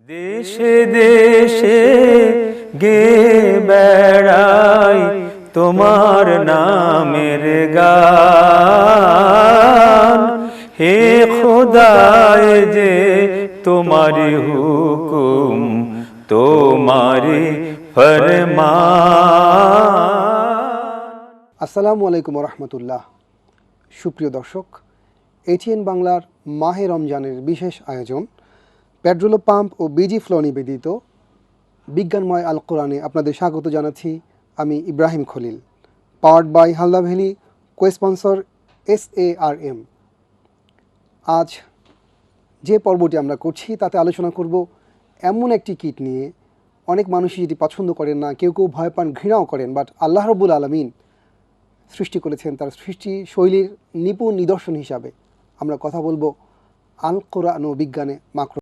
দেশে দেশে গে বেড়াই তোমার নামের গান, হে খোদায় যে তোমারি হুকুম তোমারি ফরমান। আসসালামু আলাইকুম রহমতুল্লাহ। সুপ্রিয় দর্শক, এটিএন বাংলার মাহে রমজানের বিশেষ আয়োজন পেট্রোল পাম্প ও বিজি ফ্লো নিবেদিত বিজ্ঞানময় আল কোরআনে আপনাদের স্বাগত জানাচ্ছি আমি Ibrahim Khalil, powered by Halda valley, co-sponsor SARM। আজ যে পর্বটি আমরা করছি তাতে আলোচনা করব এমন একটি কিট নিয়ে অনেক মানুষই যেটি পছন্দ করেন না, কেউ কেউ ভয় পান, ঘৃণাও করেন, বাট আল্লাহ রাব্বুল আলামিন সৃষ্টি করেছেন তার সৃষ্টি শৈলীর নিপুণ নিদর্শন হিসাবে। আমরা কথা বলবো আল কোরআন ও বিজ্ঞানে মাকড়।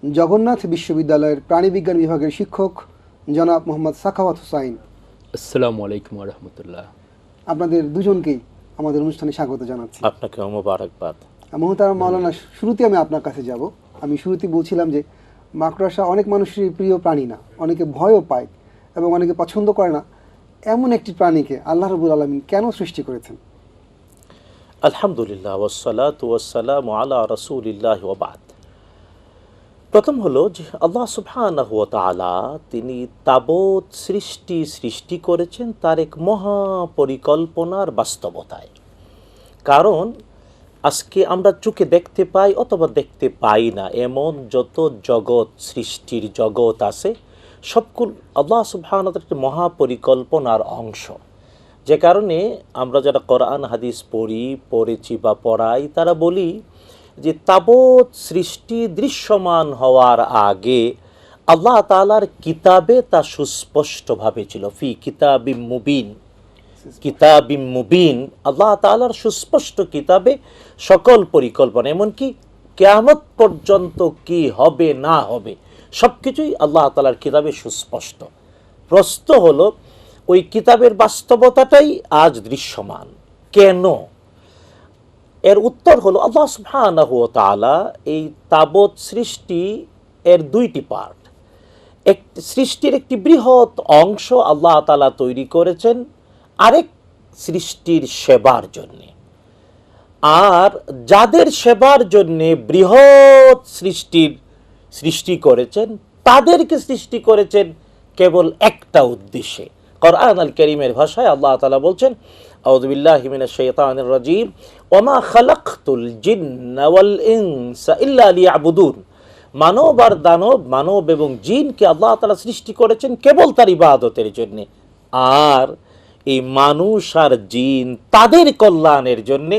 জগন্নাথ বিশ্ববিদ্যালয়ের প্রাণীবিজ্ঞান বিভাগের শিক্ষক জনাব মোহাম্মদ সাখাওয়াত হুসাইন। আসসালামু আলাইকুম ওয়া রাহমাতুল্লাহ। আপনাদের দুজনকেই আমাদের অনুষ্ঠানে স্বাগত জানাচ্ছি। আপনাকে মোবারকবাদ। মোহতারাম মাওলানা, শুরুতে আমি আপনার কাছে যাব। আমি শুরুতে বলছিলাম যে মাকড়সা অনেক মানুষের প্রিয় প্রাণী না, অনেকে ভয়ও পায় এবং অনেকে পছন্দ করে না। এমন একটি প্রাণীকে আল্লাহ রাব্বুল আলামিন কেন সৃষ্টি করেছেন? আলহামদুলিল্লাহ ওয়াসসালাতু ওয়াসসালামু আলা রাসূলিল্লাহি ওয়া বা'দ। প্রথম হলো যে আল্লাহ সুবহানাহু ওয়া তাআলা তিনি তাবৎ সৃষ্টি করেছেন তার এক মহা পরিকল্পনার বাস্তবতায়। কারণ আজকে আমরা চোখে দেখতে পাই অথবা দেখতে পাই না এমন যত জগৎ, সৃষ্টির জগৎ আছে, সবগুলো আল্লাহ সুবহানাহু ওয়া তাআলার একটি মহা পরিকল্পনার অংশ। যে কারণে আমরা যারা কোরআন হাদিস পড়েছি বা পড়াই, তারা বলি যে তাবৎ সৃষ্টি দৃশ্যমান হওয়ার আগে আল্লাহ তাআলার কিতাবে তা সুস্পষ্টভাবে ছিল। ফি কিতাবিম মুবিন, আল্লাহ তাআলার সুস্পষ্ট কিতাবে সকল পরিকল্পনা, এমনকি কিয়ামত পর্যন্ত কি হবে না হবে সব কিছুই আল্লাহ তাআলার কিতাবে সুস্পষ্ট। প্রশ্ন হলো ওই কিতাবের বাস্তবতাটাই আজ দৃশ্যমান কেন? এর উত্তর হলো আল্লাহ সুবহানাহু ওয়া তাআলা এই তাবৎ সৃষ্টি এর দুইটি পার্ট। সৃষ্টির একটি বৃহৎ অংশ আল্লাহ তাআলা তৈরি করেছেন আরেক সৃষ্টির সেবার জন্যে, আর যাদের সেবার জন্যে বৃহৎ সৃষ্টি করেছেন তাদেরকে সৃষ্টি করেছেন কেবল একটা উদ্দেশ্যে। কোরআন আল কারীমের ভাষায় আল্লাহ তাআলা বলছেন, আউযু বিল্লাহি মিনাশ শাইতানির রাজীম, ওয়া মা খালাকতুল জিন্না ওয়াল ইনসা ইল্লা লিয়াবুদুন। মানব আর দানব, মানব এবং জিনকে আল্লাহ তাআলা সৃষ্টি করেছেন কেবল তার ইবাদতের জন্য, আর এই মানুষ আর জিন তাদের কল্যাণের জন্য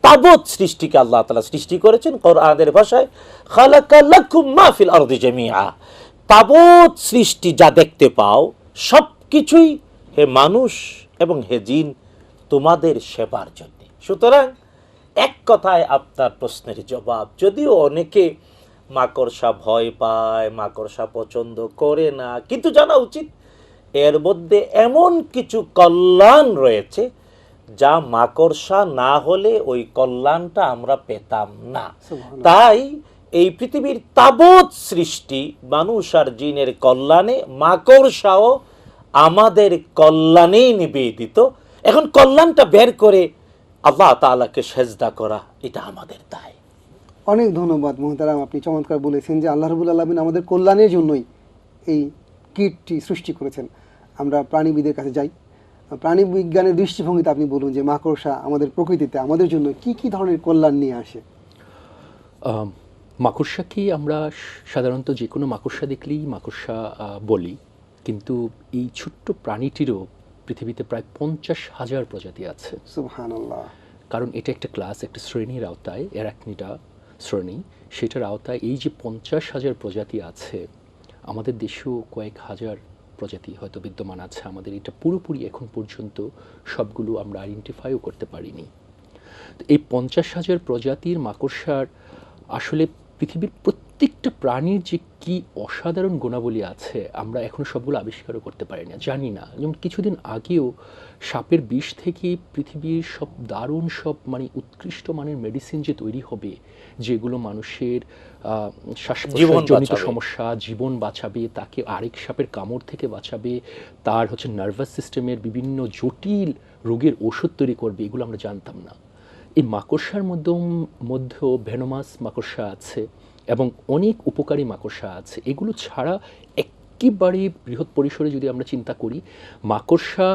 তাবৎ সৃষ্টিকে আল্লাহ তাআলা সৃষ্টি করেছেন। কোরআনের ভাষায় খালাকা লাকুম মা ফিল আরদি জামিআ। তাবৎ সৃষ্টি যা দেখতে পাও সব কিছুই হে মানুষ এবং হে জিন তোমাদের সেবার জন্য। সুতরাং এক কথায় আপনার প্রশ্নের জবাব, যদিও অনেকে মাকড়সা ভয় পায়, মাকড়সা পছন্দ করে না, কিন্তু জানা উচিত এর মধ্যে এমন কিছু কল্যাণ রয়েছে যা মাকড়সা না হলে ওই কল্যাণটা আমরা পেতাম না। সুবহানাল্লাহ। তাই এই পৃথিবীর তাবৎ সৃষ্টি মানুষ আর জিনের কল্যাণে, মাকড়সাও আমাদের কল্যাণেই নিবেদিত। এখন কল্যাণটা বের করে আল্লাহ তাআলাকে সেজদা করা, এটা আমাদের দায়। অনেক ধন্যবাদ মোহতারাম, আপনি চমৎকার বলেছেন যে আল্লাহ রাব্বুল আলামিন আমাদের কল্যাণের জন্যই এই কীটটি সৃষ্টি করেছেন। আমরা প্রাণীবিদের কাছে যাই, প্রাণী বিজ্ঞানের দৃষ্টিভঙ্গিতে আপনি বলুন যে মাকড়সা আমাদের প্রকৃতিতে আমাদের জন্য কি কি ধরনের কল্যাণ নিয়ে আসে? মাকড়সাকে আমরা সাধারণত যে কোনো মাকড়সা দেখলেই মাকড়সা বলি, কিন্তু এই ছোট্ট প্রাণীটিরও পৃথিবীতে প্রায় 50,000 প্রজাতি আছে। সুবহানাল্লাহ। কারণ এটা একটা ক্লাস, একটা শ্রেণীর আওতায়, অ্যারাকনিডা শ্রেণী, সেটার আওতায় এই যে 50,000 প্রজাতি আছে, আমাদের দেশেও কয়েক হাজার প্রজাতি হয়তো বিদ্যমান আছে। আমাদের এটা পুরোপুরি এখন পর্যন্ত সবগুলো আমরা আইডেন্টিফাইও করতে পারিনি। তো এই 50,000 প্রজাতির মাকড়সার আসলে পৃথিবীর প্রত্যেকটা প্রাণীর যে কি অসাধারণ গুণাবলী আছে, আমরা এখনো সবগুলো আবিষ্কারও করতে পারি না, জানি না। যেমন কিছুদিন আগেও সাপের বিষ থেকে পৃথিবীর সব দারুণ সব মানে উৎকৃষ্ট মানের মেডিসিন যে তৈরি হবে, যেগুলো মানুষের শ্বাস-প্রশ্বাসজনিত সমস্যা, জীবন বাঁচাবে, তাকে আরেক সাপের কামড় থেকে বাঁচাবে, তার নার্ভাস সিস্টেমের বিভিন্ন জটিল রোগের ওষুধ তৈরি করবে, এগুলো আমরা জানতাম না। এই মাকড়সার মধ্যেও ভেনোমাস মাকড়সা আছে এবং অনেক উপকারী মাকড়সা আছে। এগুলো ছাড়া একেবারে বৃহৎ পরিসরে যদি আমরা চিন্তা করি, মাকড়সা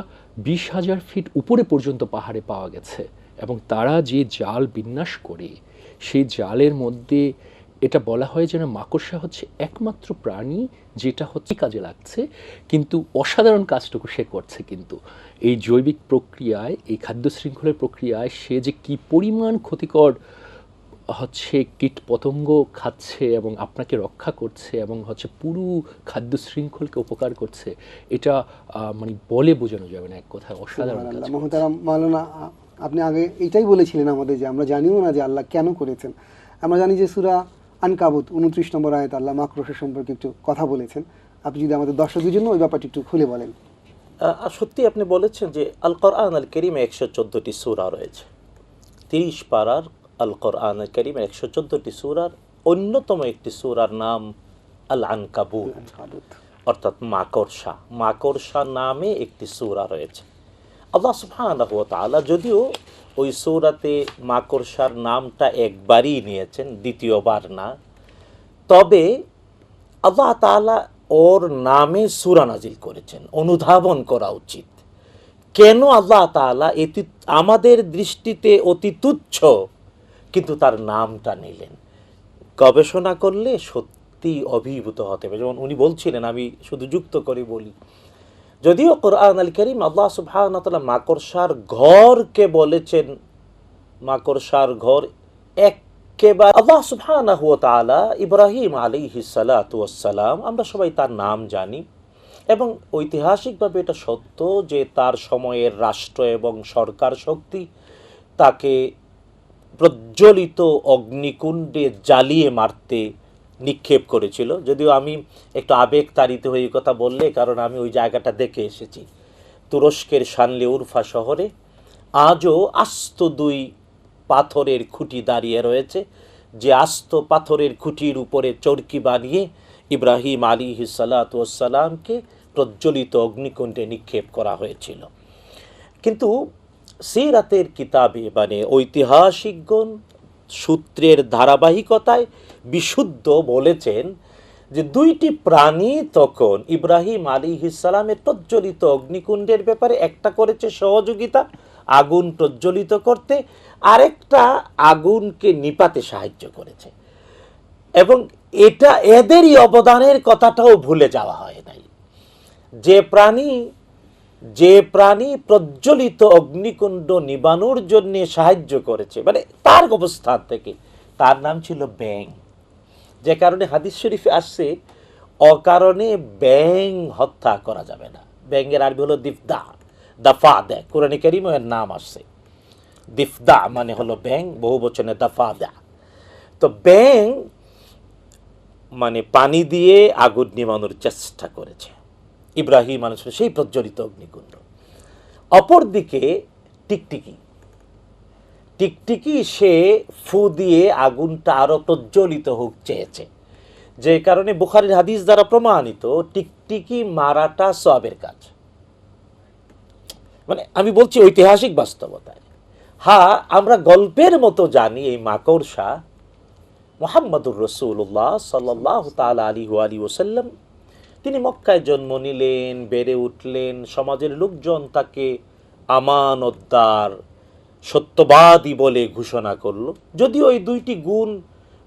20,000 ফিট উপরে পর্যন্ত পাহাড়ে পাওয়া গেছে, এবং তারা যে জাল বিন্যাস করে সেই জালের মধ্যে এটা বলা হয় যেন মাকড়সা হচ্ছে একমাত্র প্রাণী যেটা কাজে লাগছে, কিন্তু অসাধারণ কাজটুকু সে করছে। কিন্তু এই জৈবিক প্রক্রিয়ায়, এই খাদ্য শৃঙ্খলের প্রক্রিয়ায় সে যে কি পরিমাণ ক্ষতিকর কীট পতঙ্গ খাচ্ছে এবং আপনাকে রক্ষা করছে এবং পুরো খাদ্য শৃঙ্খলকে উপকার করছে, এটা মানে বলে বোঝানো যাবে না, এক কথায় অসাধারণ কাজ। মোহতারাম মাওলানা, আপনি আগে এটাই বলেছিলেন আমাদের যে আমরা জানিও না যে আল্লাহ কেন করেছেন। আমরা জানি যে সূরা আনকাবুত 29 নম্বর আয়াতে আল্লাহ মাকড়সা সম্পর্কে একটু কথা বলেছেন। আপনি যদি আমাদের দর্শকদের জন্য ওই ব্যাপারটি একটু খুলে বলেন। সত্যি আপনি বলেছেন যে আল কোরআন আল কারীমে 114টি সূরা রয়েছে। 30 পারার আল কোরআন আল কারীমের 114টি সূরার অন্যতম একটি সূরার নাম আল আনকাবুত, অর্থাৎ মাকড়সা। মাকড়সা নামে একটি সূরা রয়েছে। আল্লাহ সুবহানাহু ওয়া তাআলা যদিও ওই সূরাতে মাকড়সার নামটা একবারই নিয়েছেন, দ্বিতীয়বার না, তবে আল্লাহ তাআলা ওর নামে সূরা নাজিল করেছেন। অনুধাবন করা উচিত কেন আল্লাহ তাআলা এটি আমাদের দৃষ্টিতে অতি তুচ্ছ কিন্তু তার নামটা নিলেন। গবেষণা করলে সত্যি অভিভূত হতে হবে। যেমন উনি বলছিলেন, আমি শুধু যুক্ত করে বলি, যদিও কোরআন আল কারীম আল্লাহ সুবহানাহু ওয়া তাআলা মাকড়সার ঘরকে বলেছেন মাকড়সার ঘর, একেবারে আল্লাহ সুবহানাহু ওয়া তাআলা ইব্রাহিম আলাইহিস সালাতু ওয়াস সালাম, আমরা সবাই তার নাম জানি, এবং ঐতিহাসিকভাবে এটা সত্য যে তার সময়ের রাষ্ট্র এবং সরকার শক্তি তাকে প্রজ্বলিত অগ্নিকুণ্ডে জ্বালিয়ে মারতে নিক্ষেপ করেছিল। যদিও আমি একটু আবেগতাড়িত হয়ে এই কথা বললে, কারণ আমি ওই জায়গাটা দেখে এসেছি। তুরস্কের শানলিউরফা শহরে আজও আস্ত 2 পাথরের খুঁটি দাঁড়িয়ে রয়েছে, যে আস্ত পাথরের খুঁটির উপরে চরকি বানিয়ে ইব্রাহিম আলাইহিস সালাতু ওয়াস সালামকে প্রজ্বলিত অগ্নিকুণ্ডে নিক্ষেপ করা হয়েছিল। কিন্তু সিরাতের কিতাবে মানে ঐতিহাসিকগণ সূত্রের ধারাবাহিকতায় বিশুদ্ধ বলেছেন যে 2টি প্রাণী তখন ইব্রাহিম আলাইহিস সালামের প্রজ্বলিত অগ্নিকুণ্ডের ব্যাপারে একটা করেছে সহযোগিতা আগুন প্রজ্বলিত করতে, আরেকটা আগুনকে নিপাতে সাহায্য করেছে, এবং এটা এদেরই অবদানের কথাটাও ভুলে যাওয়া হয় নাই। যে প্রাণী প্রজ্বলিত অগ্নিকুণ্ড নিবানোর জন্য সাহায্য করেছে, মানে তার অবস্থান থেকে, তার নাম ছিল ব্যাং। যে কারণে হাদিস শরীফে আসছে অকারণে ব্যাং হত্যা করা যাবে না। ব্যাঙের আরবি হলো দিফদা, দাফা দেয়। কোরআনে কারীমে এর নাম আসছে দিফদা, মানে হলো ব্যাং, বহু বচনে দাফা দেয়। তো ব্যাং মানে পানি দিয়ে আগুন নিভানোর চেষ্টা করেছে। ইব্রাহিম আলাইহিস সালাম সেই প্রজ্বলিত অগ্নিকুণ্ড। অপরদিকে টিকটিকি টিকটিকি সে ফু দিয়ে আগুনটা আরো প্রজ্বলিত হোক চেয়েছে, যে কারণে বুখারীর হাদিস দ্বারা প্রমাণিত টিকটিকি মারাটা সওয়াবের কাজ। মানে আমি বলছি ঐতিহাসিক বাস্তবতায়। হ্যাঁ, আমরা গল্পের মতো জানি এই মাকড়সা মুহাম্মদুর রাসূলুল্লাহ সাল্লাল্লাহু তাআলা আলাইহি ওয়াসাল্লাম তিনি মক্কায় জন্ম নিলেন, বেড়ে উঠলেন, সমাজের লোকজন তাকে আমানতদার, সত্যবাদী বলে ঘোষণা করলো। যদিও ওই দুইটি গুণ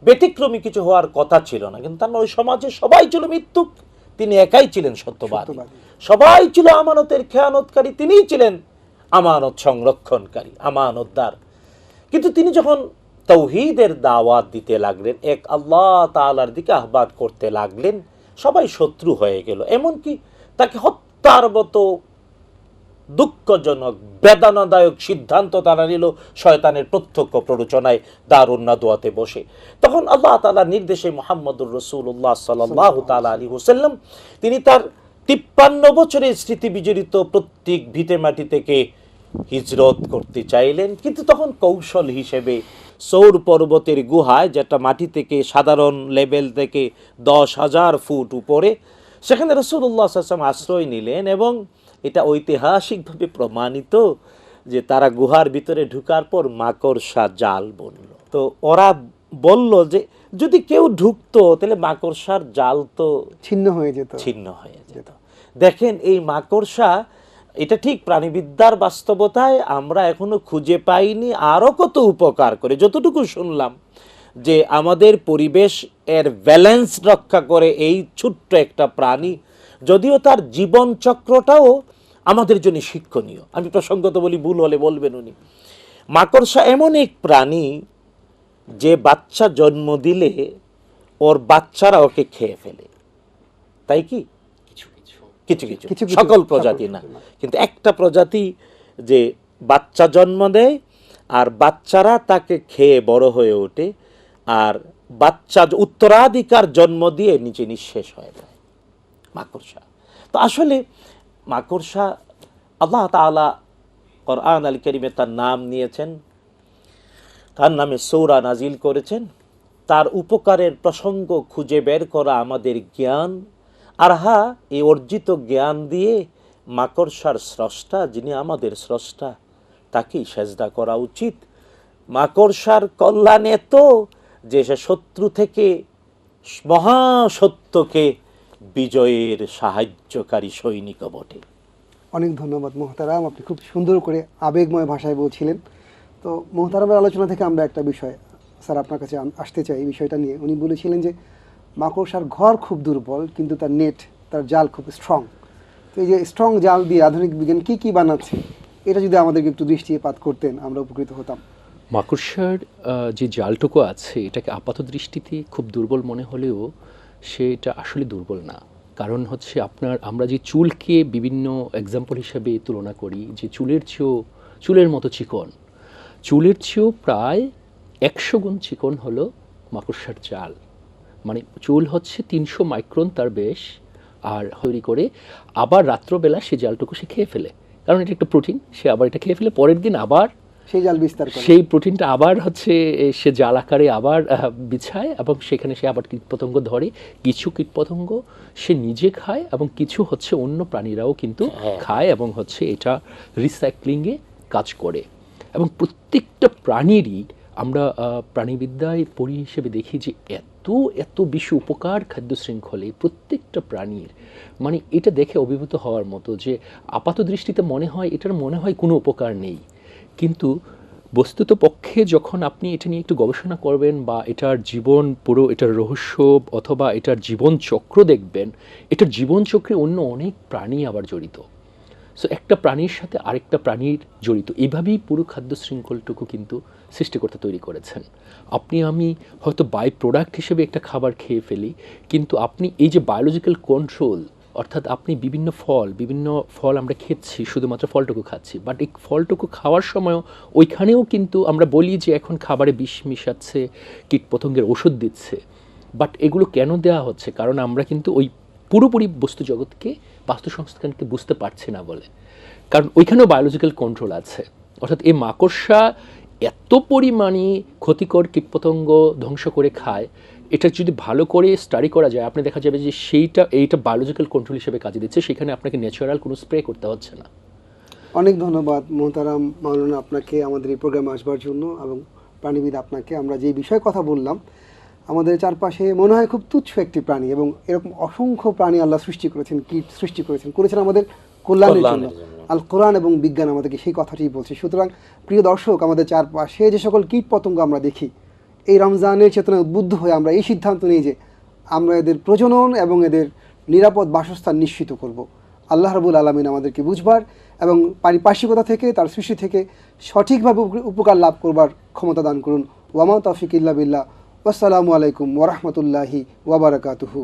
ব্যতিক্রমী কিছু হওয়ার কথা ছিল না, কিন্তু তার ওই সমাজে সবাই ছিল মিথ্যুক, তিনি একাই ছিলেন সত্যবাদী। সবাই ছিল আমানতের খেয়ানতকারী, তিনিই ছিলেন আমানত সংরক্ষণকারী, আমানতদার। কিন্তু তিনি যখন তাওহীদের দাওয়াত দিতে লাগলেন, এক আল্লাহ তাআলার দিকে আহ্বান করতে লাগলেন, সবাই শত্রু হয়ে গেল। এমনকি তাকে হত্যার মতো দুঃখজনক বেদনাদায়ক সিদ্ধান্ত তারা নিল শয়তানের প্রত্যক্ষ প্ররোচনায় দারুন নাদওয়াতে বসে। তখন আল্লাহ তাআলার নির্দেশে মুহাম্মদুর রাসূলুল্লাহ সাল্লাল্লাহু তাআলা আলাইহি ওয়াসাল্লাম তিনি তার 53 বছরের স্মৃতি বিজড়িত প্রত্যেক ভিটে মাটি থেকে হিজরত করতে চাইলেন। কিন্তু তখন কৌশল হিসেবে সৌর পর্বতের গুহায়, যেটা মাটি থেকে সাধারণ লেভেল থেকে 10,000 ফুট উপরে, সেখানে রাসূলুল্লাহ সাল্লাল্লাহু আলাইহি ওয়াসাল্লাম আশ্রয় নিলেন। এবং এটা ঐতিহাসিকভাবে প্রমাণিত যে তারা গুহার ভিতরে ঢুকার পর মাকড়সা জাল বলল। তো ওরা বলল যে যদি কেউ ঢুকতো তাহলে মাকড়সার জাল তো ছিন্ন হয়ে যেত। দেখেন এই মাকড়সা, এটা ঠিক প্রাণীবিদ্যার বাস্তবতায় আমরা এখনো খুঁজে পাইনি আরো কত উপকার করে। যতটুকু শুনলাম যে আমাদের পরিবেশ এর ব্যালেন্স রক্ষা করে এই ছোট্ট একটা প্রাণী, যদিও তার জীবন চক্রটাও আমাদের জন্য শিক্ষণীয়। আমি প্রসঙ্গত বলি, ভুল হলে বলবেন উনি। মাকড়সা এমন এক প্রাণী যে বাচ্চা জন্ম দিলে ওর বাচ্চারা ওকে খেয়ে ফেলে, তাই কি? কিছু সকল প্রজাতি না, কিন্তু একটা প্রজাতি যে বাচ্চা জন্ম দেয় আর বাচ্চারা তাকে খেয়ে বড় হয়ে ওঠে, আর বাচ্চা উত্তরাধিকার জন্ম দিয়ে নিচে নিঃশেষ হয়ে যায় মাকড়সা। তো আসলে মাকড়সা আল্লাহ তাআলা কোরআন আল কারীমে তার নাম নিয়েছেন, তার নামে সূরা নাজিল করেছেন। তার উপকারের প্রসঙ্গ খুঁজে বের করা আমাদের জ্ঞান। আর হ্যাঁ, এই অর্জিত জ্ঞান দিয়ে মাকড়সার স্রষ্টা, যিনি আমাদের স্রষ্টা, তাকেই সেজদা করা উচিত। মাকড়সার কল্যাণ এত যে সে শত্রু থেকে মহাসত্যকে বিজয়ের সাহায্যকারী সৈনিক বটে। অনেক ধন্যবাদ মোহতারাম, আপনি খুব সুন্দর করে আবেগময় ভাষায় বলছিলেন। তো মোহতারামের আলোচনা থেকে আমরা একটা বিষয় স্যার আপনার কাছে আসতে চাই। এই বিষয়টা নিয়ে উনি বলেছিলেন যে মাকড়সার ঘর খুব দুর্বল, কিন্তু তার নেট, তার জাল খুব স্ট্রং। তো এই যে স্ট্রং জাল দিয়ে আধুনিক বিজ্ঞান কি কি বানাচ্ছে, এটা যদি আমাদেরকে একটু দৃষ্টিপাত করতেন আমরা উপকৃত হতাম। মাকড়সার যে জালটুকু আছে এটাকে আপাত দৃষ্টিতে খুব দুর্বল মনে হলেও সেটা আসলে দুর্বল না। কারণ হচ্ছে আমরা যে চুলকে বিভিন্ন এক্সাম্পল হিসাবে তুলনা করি, যে চুলের মতো চিকন, চুলের চেয়েও প্রায় 100 গুণ চিকন হলো মাকড়সার জাল। মানে চুল হচ্ছে 300 মাইক্রন তার বেশ, আর তৈরি করে আবার রাত্রবেলা সে জালটুকু সে খেয়ে ফেলে, কারণ এটা একটা প্রোটিন। সে আবার এটা খেয়ে ফেলে, পরের দিন আবার সেই জাল বিস্তার করে, সেই প্রোটিনটা আবার হচ্ছে সে জাল আকারে আবার বিছায়, এবং সেখানে সে আবার কীটপতঙ্গ ধরে। কিছু কীটপতঙ্গ সে নিজে খায় এবং কিছু হচ্ছে অন্য প্রাণীরাও কিন্তু খায়, এবং হচ্ছে এটা রিসাইক্লিংয়ে কাজ করে। এবং প্রত্যেকটা প্রাণীরই আমরা প্রাণীবিদ্যায় পড়ি হিসেবে দেখি যে এত বেশি উপকার খাদ্য শৃঙ্খলে প্রত্যেকটা প্রাণীর। মানে এটা দেখে অভিভূত হওয়ার মতো যে আপাত দৃষ্টিতে এটার মনে হয় কোনো উপকার নেই, কিন্তু বস্তুত পক্ষে যখন আপনি এটা নিয়ে একটু গবেষণা করবেন বা এটার জীবন পুরো, এটার রহস্য অথবা এটার জীবন চক্র দেখবেন, এটার জীবন চক্রে অন্য অনেক প্রাণী আবার জড়িত। সো একটা প্রাণীর সাথে আরেকটা প্রাণীর জড়িত, এইভাবেই পুরো খাদ্য শৃঙ্খলটুকু কিন্তু সৃষ্টিকর্তা তৈরি করেছেন। আপনি আমি হয়তো বাই প্রোডাক্ট হিসেবে একটা খাবার খেয়ে ফেলি, কিন্তু আপনি এই যে বায়োলজিক্যাল কন্ট্রোল, অর্থাৎ আপনি বিভিন্ন ফল আমরা খেচ্ছি, শুধুমাত্র ফলটুকু খাচ্ছি, বাট এই ফলটুকু খাওয়ার সময়ও ওইখানেও কিন্তু আমরা বলি যে এখন খাবারে বিষ মিশাচ্ছে, কীটপতঙ্গের ওষুধ দিচ্ছে, বাট এগুলো কেন দেওয়া হচ্ছে? কারণ আমরা কিন্তু ওই পুরোপুরি বস্তু জগৎকে, বাস্তু সংস্থানকে বুঝতে পারছি না বলে। কারণ ওইখানেও বায়োলজিক্যাল কন্ট্রোল আছে, অর্থাৎ এই মাকড়সা এত পরিমাণে ক্ষতিকর কীটপতঙ্গ ধ্বংস করে খায়, এটা যদি ভালো করে স্টাডি করা যায়, আপনি দেখা যাবে যে এইটা বায়োলজিক্যাল কন্ট্রোল হিসেবে কাজে দিচ্ছে, সেখানে আপনাকে ন্যাচারাল কোনো স্প্রে করতে হচ্ছে না। অনেক ধন্যবাদ মোহতারাম মাওলানা আপনাকে আমাদের এই প্রোগ্রামে আসবার জন্য, এবং প্রাণীবিদ আপনাকে। আমরা যে বিষয়ে কথা বললাম, আমাদের চারপাশে মনে হয় খুব তুচ্ছ একটি প্রাণী, এবং এরকম অসংখ্য প্রাণী আল্লাহ সৃষ্টি করেছেন, কীট সৃষ্টি করেছেন আমাদের কল্যাণের জন্য। আল কোরআন এবং বিজ্ঞান আমাদেরকে সেই কথাটি বলছে। সুতরাং প্রিয় দর্শক, আমাদের চারপাশে যে সকল কীট পতঙ্গ আমরা দেখি, এই রমজানের চেতনায় উদ্বুদ্ধ হয়ে আমরা এই সিদ্ধান্ত নিই যে আমরা এদের প্রজনন এবং এদের নিরাপদ বাসস্থান নিশ্চিত করব। আল্লাহ রাব্বুল আলামিন আমাদেরকে বুঝবার এবং পারিপার্শ্বিকতা থেকে, তার সৃষ্টি থেকে সঠিকভাবে উপকার লাভ করবার ক্ষমতা দান করুন। ওয়ামা তৌফিক ইল্লা বিল্লাহ। ওয়াসসালামু আলাইকুম ওয়া রাহমাতুল্লাহি ওয়া বারাকাতুহু।